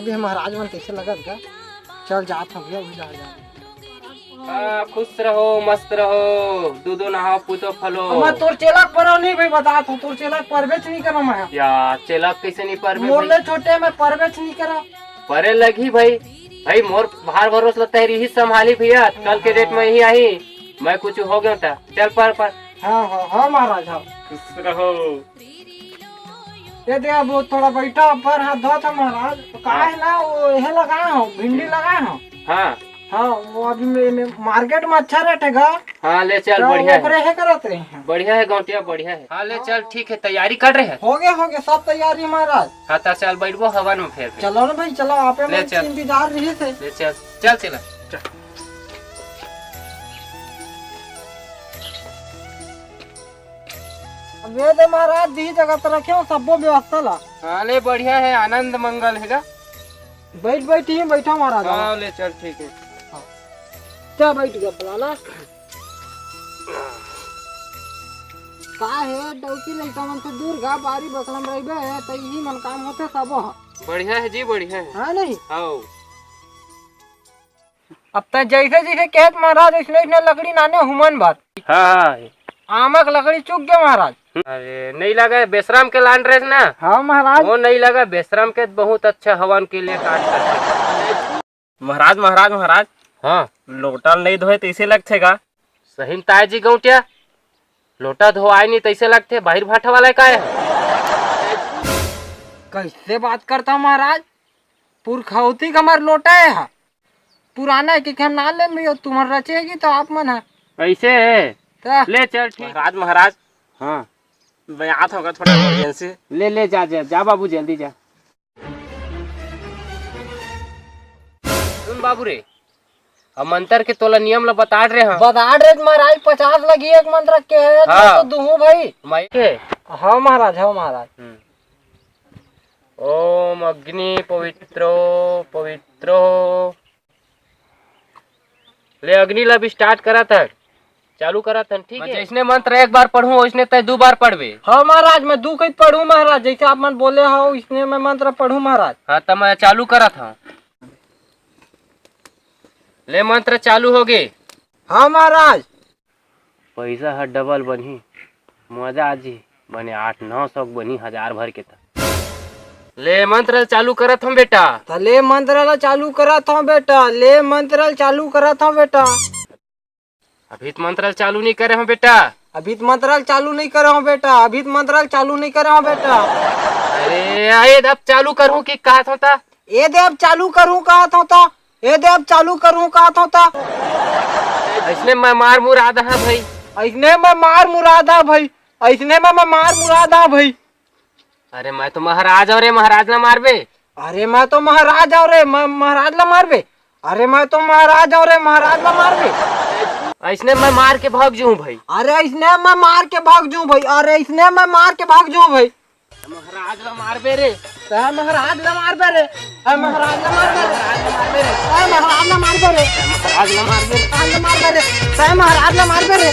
आज भी महाराज मन कैसे लगत का। चल जात हम भैया जा जा। खुश रहो मस्त रहो दूधो नहाओ पूतो फलो। मैं तोर चेला परो नहीं भाई बता तू तोर चेला परवेच नहीं करो मैं या चेला कैसे नहीं पर मोरले छोटे मैं परवेच नहीं करो परे लगी भाई भाई मोर भार भरोस लगता है ही संभाली भैया कल के डेट में ही आई मैं कुछ हो गया था चल पर हाँ हाँ हाँ महाराज हाँ खुश रहो। ये दे वो थोड़ा बैठा पर हाथ धो था महाराज तो कहा है ना वो यह लगाए हो भिंडी लगाए हो। हाँ हाँ वो अभी मार्केट में अच्छा रेट है गा। हाँ ले चल बढ़िया है करते हैं बढ़िया है गौटिया बढ़िया है। हाँ ले चल ठीक है तैयारी कर रहे हैं हो गए सब तैयारी महाराज। हाँ तो चल बैठो हवन में फिर चलो ना भाई चलो आप इंतजार रही थे ले चल चल चला वे दे महाराज दी जगह पर रखे हो सबो व्यवस्था ला। हाँ ले बढ़िया है आनंद मंगल है बैठिए बैठो महाराज। हाँ ले चल ठीक है क्या बैठ गया फलाना का है डौकी लइका मन से दूर गा बारी बकलम रहिबे है त यही मन काम होते सब बढ़िया है जी बढ़िया है। हां नहीं आओ अब तक जैसे जैसे कहत महाराज इसने लकड़ी नाने हुमन बात। हाँ आमक लकड़ी चुक गया महाराज। अरे नहीं लगा बेशरम के लान ड्रेस ना। हाँ महाराज वो नहीं लगा बेशरम के बहुत अच्छा हवन के लिए काट करते महाराज महाराज महाराज हाँ लोटा नहीं धोए तो इसे लगते का सही ताय जी गौटिया लोटा धोआई नहीं तैसे लगते बाहर भाटा वाला का है। कैसे बात करता महाराज पुरखौती का हमार लोटा है पुराना है कि हम ना ले लियो तुम्हारा रचेगी तो आप मन है ऐसे है ले चल ठीक महाराज महाराज हाँ बयात होगा थोड़ा इमरजेंसी ले जा बाबू जल्दी जा। सुन बाबू रे अब मंत्र के तोला नियम ला बता रहे हैं बता रहे महाराज 50 लगी एक मंत्र के है हाँ। तो दूहू भाई मैं के हाँ महाराज ओम अग्नि पवित्रो पवित्रो ले अग्नि ला भी स्टार्ट करा था चालू करा था ठीक है। जैसने मंत्र एक बार पढ़ूं वैसने तय 2 बार पढ़वे। हाँ महाराज मैं 2 कई पढ़ूं महाराज जैसे आप मन बोले हो इसने मैं मंत्र पढ़ूं महाराज। हाँ तो मैं चालू करा था ले मंत्र चालू हो गए। हाँ महाराज पैसा है डबल बनी मजा आजी बने 800-900 बनी 1000 भर के था ले मंत्र चालू करत हम बेटा ले मंत्र ला चालू करत हूँ बेटा ले मंत्र चालू करत हूँ बेटा अभी तो मंत्र चालू नहीं करे हम बेटा अभी तो मंत्र चालू नहीं कर रहा हूँ बेटा अभी तो मंत्र चालू नहीं कर रहा हूँ बेटा। अरे आए अब चालू करूँ कि कहा था ये दे अब चालू करूँ कहा था ये दे अब चालू करूँ कहा था इसने मैं मार मुरादा है भाई इसने मैं मार मुरादा भाई इसने मैं मार मुरादा भाई। अरे मैं तो महाराज और महाराज ना मारबे अरे मैं तो महाराज और महाराज ला मारबे अरे मैं तो महाराज और महाराज ला मारबे इसने मैं मार के भाग जाऊं भाई अरे इसने मैं मार के भाग जाऊं भाई अरे इसने मैं मार के भाग जाऊं भाई महाराज ला मारबे रे महाराज ला मारबे रे महाराज ला मारबे रे महाराज ला मारबे रे महाराज ला मारबे रे महाराज ला मारबे रे महाराज ला मारबे रे